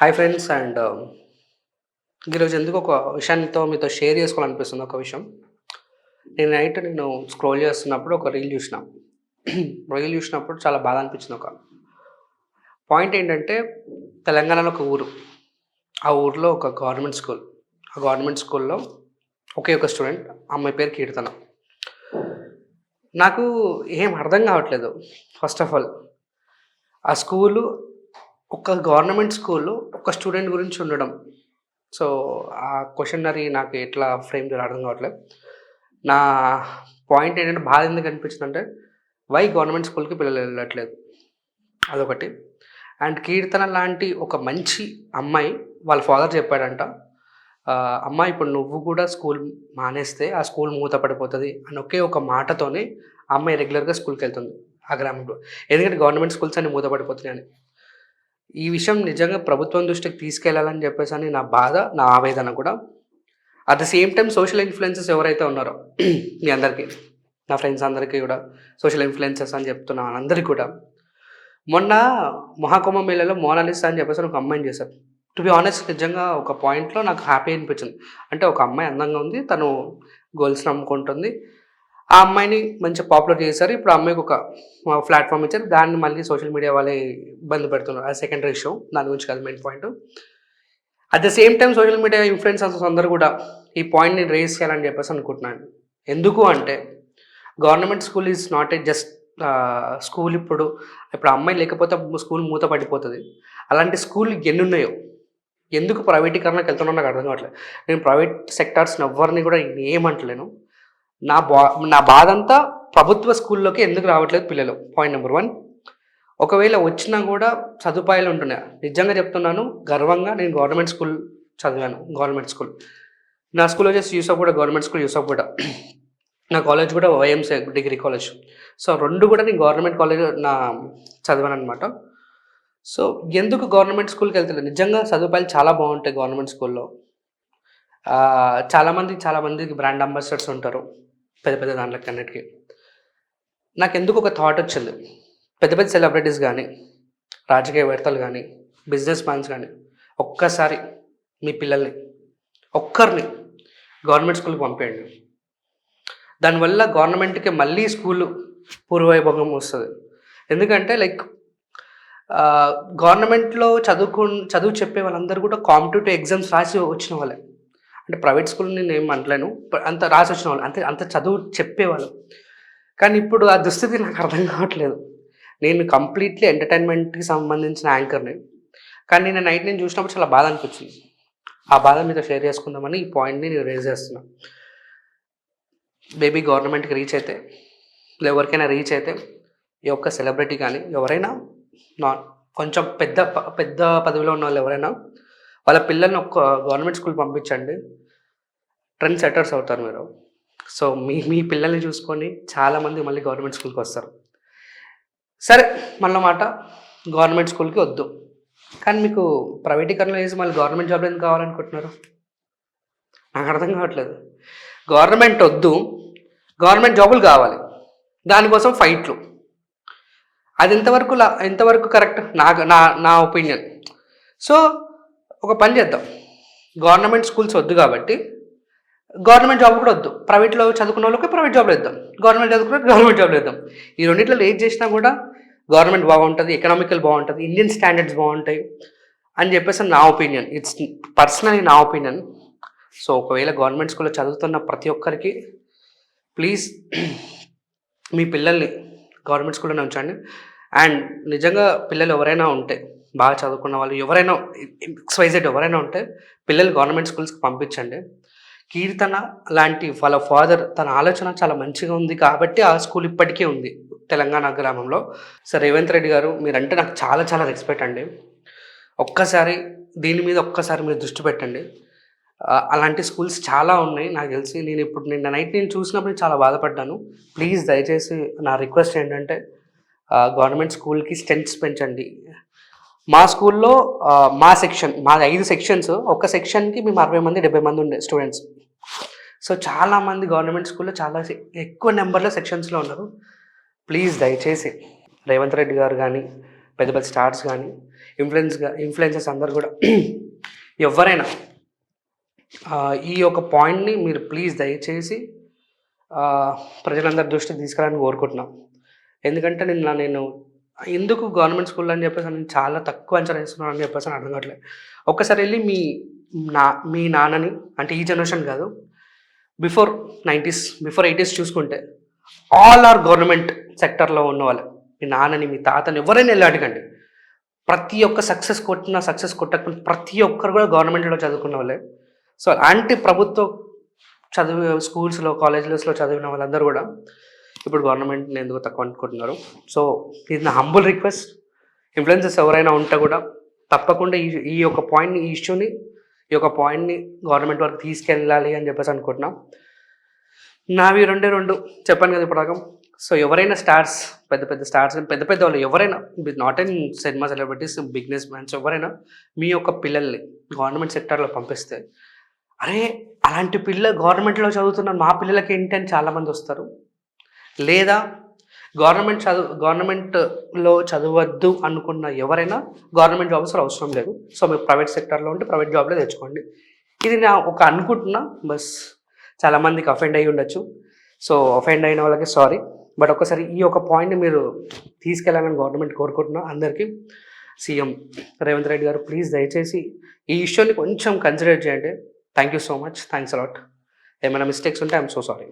Hi friends ఈరోజు ఎందుకు ఒక విషయంతో మీతో షేర్ చేసుకోవాలనిపిస్తుంది ఒక విషయం. నేను స్క్రోల్ చేస్తున్నప్పుడు ఒక రీల్ చూసిన. రీల్ చూసినప్పుడు చాలా బాధ అనిపించింది. ఒక పాయింట్ ఏంటంటే తెలంగాణలో ఒక ఊరు. ఆ ఊర్లో ఒక గవర్నమెంట్ స్కూల్. ఆ గవర్నమెంట్ స్కూల్‌లో ఒకే ఒక స్టూడెంట్. అమ్మాయి పేరు కీర్తన. నాకు ఏం అర్థం కావట్లేదు. ఫస్ట్ ఆఫ్ ఆల్ ఆ స్కూలు ఒక గవర్నమెంట్ స్కూల్‌లో ఒక స్టూడెంట్ గురించి ఉండడం. సో, ఆ క్వెషనరీ నాకు ఎట్లా ఫ్రేమ్ చేయాలో అర్థం కావట్లేదు. నా పాయింట్ ఏంటంటే బాధ ఎందుకు అనిపించిందంటే, వై గవర్నమెంట్ స్కూల్‌కి పిల్లలు వెళ్ళట్లేదు అదొకటి. అండ్ కీర్తన లాంటి ఒక మంచి అమ్మాయి వాళ్ళ ఫాదర్ చెప్పాడంట. "అమ్మ ఇప్పుడు నువ్వు కూడా స్కూల్ మానేస్తే ఆ స్కూల్ మూత పడిపోతది" అని ఒకే ఒక మాటతోనే ఆ అమ్మాయి రెగ్యులర్‌గా స్కూల్‌కెళ్తుంది ఆ గ్రామంలో. ఎందుకంటే గవర్నమెంట్ స్కూల్స్ అన్నీ మూత పడిపోతున్నాయని. ఈ విషయం నిజంగా ప్రభుత్వం దృష్టికి తీసుకెళ్లాలని చెప్పేసని నా బాధ, నా ఆవేదన కూడా. At the same time social influencers ఎవరైతే ఉన్నారో మీ అందరికీ, నా ఫ్రెండ్స్ అందరికీ కూడా సోషల్ ఇన్‌ఫ్లుయెన్సర్స్ అని చెప్తున్నా అందరికి కూడా. మొన్న మహాకుంభమేళాలో మోనాలిసా అని చెప్పేసి ఒక అమ్మాయిని చేశారు. టు బి హానెస్ట్ నిజంగా ఒక పాయింట్‌లో నాకు హ్యాపీ అనిపించింది. అంటే ఒక అమ్మాయి అందంగా ఉంది. తను గోల్స్‌ని నమ్ముకుంటుంది. ఆ అమ్మాయిని మంచిగా పాపులర్ చేశారు. ఇప్పుడు ఆ అమ్మాయికి ఒక ప్లాట్‌ఫార్మ్ ఇచ్చారు. దాన్ని మళ్ళీ సోషల్ మీడియా వాళ్ళే ఇబ్బంది పెడుతున్నారు. అది సెకండరీ ఇష్యూ. దాని గురించి కాదు main point. At the same time social media influencers అందరూ కూడా ఈ పాయింట్‌ని రైజ్ చేయాలని చెప్పేసి అనుకుంటున్నాను. ఎందుకు అంటే government school is not a just school. ఇప్పుడు ఆ అమ్మాయి లేకపోతే స్కూల్ మూత పడిపోతది. అలాంటి స్కూల్ ఎన్నున్నాయో. ఎందుకు ప్రైవేటీకరణకి వెళ్తున్నానో నాకు అర్థం కావట్లేదు. నేను ప్రైవేట్ సెక్టార్స్‌ని ఎవ్వరిని కూడా ఏమంటలేను. నా బా నా బాధంతా ప్రభుత్వ స్కూల్లోకి ఎందుకు రావట్లేదు పిల్లలు. Point number 1. ఒకవేళ వచ్చినా కూడా సదుపాయాలు ఉంటున్నాయా? నిజంగా చెప్తున్నాను గర్వంగా నేను గవర్నమెంట్ స్కూల్ చదివాను. Government school. నా స్కూల్ వచ్చేసి యూసఫ్‌గూడ గవర్నమెంట్ స్కూల్ యూసఫ్‌గూడ. నా కాలేజ్ కూడా వైఎంసీఏ డిగ్రీ కాలేజ్. సో 2 కూడా నేను గవర్నమెంట్ కాలేజ్ చదివాననమాట. సో ఎందుకు గవర్నమెంట్ స్కూల్‌కెళ్తలేదు? నిజంగా సదుపాయాలు చాలా బావుంటాయి గవర్నమెంట్ స్కూల్‌లో. చాలా మందికి బ్రాండ్ అంబాసిడర్స్ ఉంటారు. పెద్ద పెద్ద దాంట్లకన్నిటికి. నాకెందుకు ఒక థాట్ వచ్చింది. పెద్ద పెద్ద సెలబ్రిటీస్ గానీ, రాజకీయవేత్తలు గానీ, బిజినెస్ మ్యాన్స్ గానీ, ఒక్కసారి మీ పిల్లల్ని ఒక్కరిని గవర్నమెంట్ స్కూల్‌కి పంపేయండి. దానివల్ల గవర్నమెంట్‌కి మళ్ళీ స్కూలు పూర్వవైభవం వస్తది. ఎందుకంటే గవర్నమెంట్‌లో చదువు చెప్పే వాళ్ళందరూ కూడా కాంపిటీటివ్ ఎగ్జామ్స్ రాసి వచ్చిన వాళ్ళే. అంటే ప్రైవేట్ స్కూల్ నేనేం అనట్లేను. అంత రాసి వచ్చిన వాళ్ళు. అంత చదువు చెప్పేవాళ్ళు. కానీ ఇప్పుడు ఆ దుస్థితి నాకు అర్థం కావట్లేదు. నేను కంప్లీట్‌లీ ఎంటర్‌టైన్‌మెంట్‌కి సంబంధించిన యాంకర్‌ని. కానీ నిన్న నైట్ నేను చూసినప్పుడు చాలా బాధ అనిపించింది. ఆ బాధ మీతో షేర్ చేసుకుందామని ఈ పాయింట్‌ని నేను రైజ్ చేస్తున్నా. మేబీ గవర్నమెంట్‌కి రీచ్ అయితే, ఎవరికైనా రీచ్ అయితే, ఈ యొక్క సెలబ్రిటీ కానీ ఎవరైనా నాట్ కొంచెం పెద్ద పదవిలో ఉన్నవాళ్ళు ఎవరైనా వాళ్ళ పిల్లల్ని గవర్నమెంట్ స్కూల్ పంపించండి. ట్రెండ్ సెట్టర్స్ అవుతారు మీరు. సో మీ మీ పిల్లల్ని చూసుకొని చాలామంది మళ్ళీ గవర్నమెంట్ స్కూల్‌కొస్తారు. సరే మళ్ళా మాట గవర్నమెంట్ స్కూల్‌కి వద్దు. కానీ మీకు ప్రైవేటీకరణ చేసి మళ్ళీ గవర్నమెంట్ జాబ్‌లు ఎందుకు కావాలనుకుంటున్నారు? నాకు అర్థం కావట్లేదు. గవర్నమెంట్ వద్దు. గవర్నమెంట్ జాబులు కావాలి. దానికోసం ఫైట్‌లు. అది ఎంతవరకు కరెక్ట్? నాకు నా నా ఒపీనియన్. సో ఒక పని చేద్దాం. గవర్నమెంట్ స్కూల్స్ వద్దు కాబట్టి గవర్నమెంట్ జాబ్ కూడా వద్దు. ప్రైవేట్‌లో చదువుకున్న వాళ్ళకి ప్రైవేట్ జాబ్‌లు ఇద్దాం. గవర్నమెంట్ చదువుకున్న గవర్నమెంట్ జాబ్‌లు ఇద్దాం. ఈ రెండిట్లలో ఏది చేసినా కూడా గవర్నమెంట్ బాగుంటది. ఎకనామికల్ బాగుంటది. ఇండియన్ స్టాండర్డ్స్ బాగుంటాయి అని చెప్పేసి నా ఒపీనియన్. ఇట్స్ పర్సనల్లీ నా ఒపీనియన్. సో ఒకవేళ గవర్నమెంట్ స్కూల్‌లో చదువుతున్న ప్రతి ఒక్కరికి ప్లీజ్ మీ పిల్లల్ని గవర్నమెంట్ స్కూల్‌లోనే ఉంచండి. అండ్ నిజంగా పిల్లలు ఎవరైనా ఉంటే బాగా చదువుకున్న వాళ్ళు ఎవరైనా ఎక్స్‌వైజెడ్ ఎవరైనా ఉంటే పిల్లలు గవర్నమెంట్ స్కూల్స్‌కి పంపించండి. కీర్తన లాంటి వాళ్ళ ఫాదర్ తన ఆలోచన చాలా మంచిగా ఉంది కాబట్టి ఆ స్కూల్ ఇప్పటికీ ఉంది తెలంగాణ గ్రామంలో. సో రేవంత్ రెడ్డి గారు మీరంటే నాకు చాలా చాలా రెస్పెక్ట్ అండి. దీని మీద ఒక్కసారి మీరు దృష్టి పెట్టండి. అలాంటి స్కూల్స్ చాలా ఉన్నాయి నాకు తెలిసి. నిన్న నైట్ నేను చూసినప్పుడు చాలా బాధపడ్డాను. ప్లీజ్ దయచేసి నా రిక్వెస్ట్ ఏంటంటే గవర్నమెంట్ స్కూల్‌కి స్ట్రెంగ్త్స్ పెంచండి. మా స్కూల్‌లో మాది 5 సెక్షన్స్. ఒక సెక్షన్‌కి మేము 60 మంది, 70 మంది ఉండే స్టూడెంట్స్. సో చాలామంది గవర్నమెంట్ స్కూల్‌లో చాలా ఎక్కువ నెంబర్‌లో సెక్షన్స్‌లో ఉన్నారు. ప్లీజ్ దయచేసి రేవంత్ రెడ్డి గారు కానీ, పెద్ద పెద్ద స్టార్స్ కానీ ఇన్ఫ్లుయెన్సర్స్ అందరు కూడా ఎవరైనా ఈ యొక్క పాయింట్ని మీరు ప్లీజ్ దయచేసి ప్రజలందరి దృష్టికి తీసుకురాలని కోరుకుంటున్నాం. ఎందుకంటే నేను ఎందుకు గవర్నమెంట్ స్కూల్ అని చెప్పేసి నేను చాలా తక్కువ అంచనా వేస్తున్నాను అని చెప్పేసి అర్థం కావట్లేదు. ఒక్కసారి వెళ్ళి మీ నాన్నని, అంటే ఈ జనరేషన్ కాదు, బిఫోర్ 90s బిఫోర్ 80s చూసుకుంటే ఆల్ ఆర్ గవర్నమెంట్ సెక్టర్లో ఉన్న వాళ్ళు, మీ నాన్నని మీ తాతని ఎవరైనా వెళ్ళి అడగండి. ప్రతి ఒక్క సక్సెస్ కొట్టకుండా ప్రతి ఒక్కరు కూడా గవర్నమెంట్లో చదువుకున్న వాళ్ళే. సో అలాంటి ప్రభుత్వ స్కూల్స్లో కాలేజెస్లో చదివిన వాళ్ళందరూ కూడా ఇప్పుడు గవర్నమెంట్ని ఎందుకు తక్కువ అనుకుంటున్నారు. సో ఇది నా హంబుల్ రిక్వెస్ట్. ఇన్ఫ్లుయెన్సర్స్ ఎవరైనా ఉంటే కూడా తప్పకుండా ఈ యొక్క పాయింట్ని, ఈ యొక్క పాయింట్ని గవర్నమెంట్ వరకు తీసుకెళ్ళాలి అని చెప్పేసి అనుకుంటున్నాం. నావి రెండు చెప్పాను కదా ఇప్పుడు. సో ఎవరైనా స్టార్స్, పెద్ద స్టార్స్ కానీ పెద్ద వాళ్ళు ఎవరైనా, not in cinema celebrities, business mans, ఎవరైనా మీ యొక్క పిల్లల్ని గవర్నమెంట్ సెక్టర్లో పంపిస్తే, అరే అలాంటి గవర్నమెంట్లో చదువుతున్న మా పిల్లలకి ఏంటి అని చాలామంది వస్తారు. లేదా గవర్నమెంట్లో చదవద్దు అనుకున్న ఎవరైనా గవర్నమెంట్ జాబ్స్ అవసరం లేదు. సో మీరు ప్రైవేట్ సెక్టర్లో ఉంటే ప్రైవేట్ జాబ్లో తెచ్చుకోండి. ఇది నా అనుకుంటున్నా. బస్ చాలామందికి అఫెండ్ అయ్యి ఉండొచ్చు. సో అఫెండ్ అయిన వాళ్ళకి సారీ. బట్ ఒకసారి ఈ యొక్క పాయింట్ని మీరు తీసుకెళ్ళాలని గవర్నమెంట్ కోరుకుంటున్నా. అందరికీ సీఎం రేవంత్ రెడ్డి గారు ప్లీజ్ దయచేసి ఈ ఇష్యూని కొంచెం కన్సిడర్ చేయండి. Thank you so much. Thanks a lot. ఏమైనా మిస్టేక్స్ ఉంటే ఐఎమ్ సో సారీ.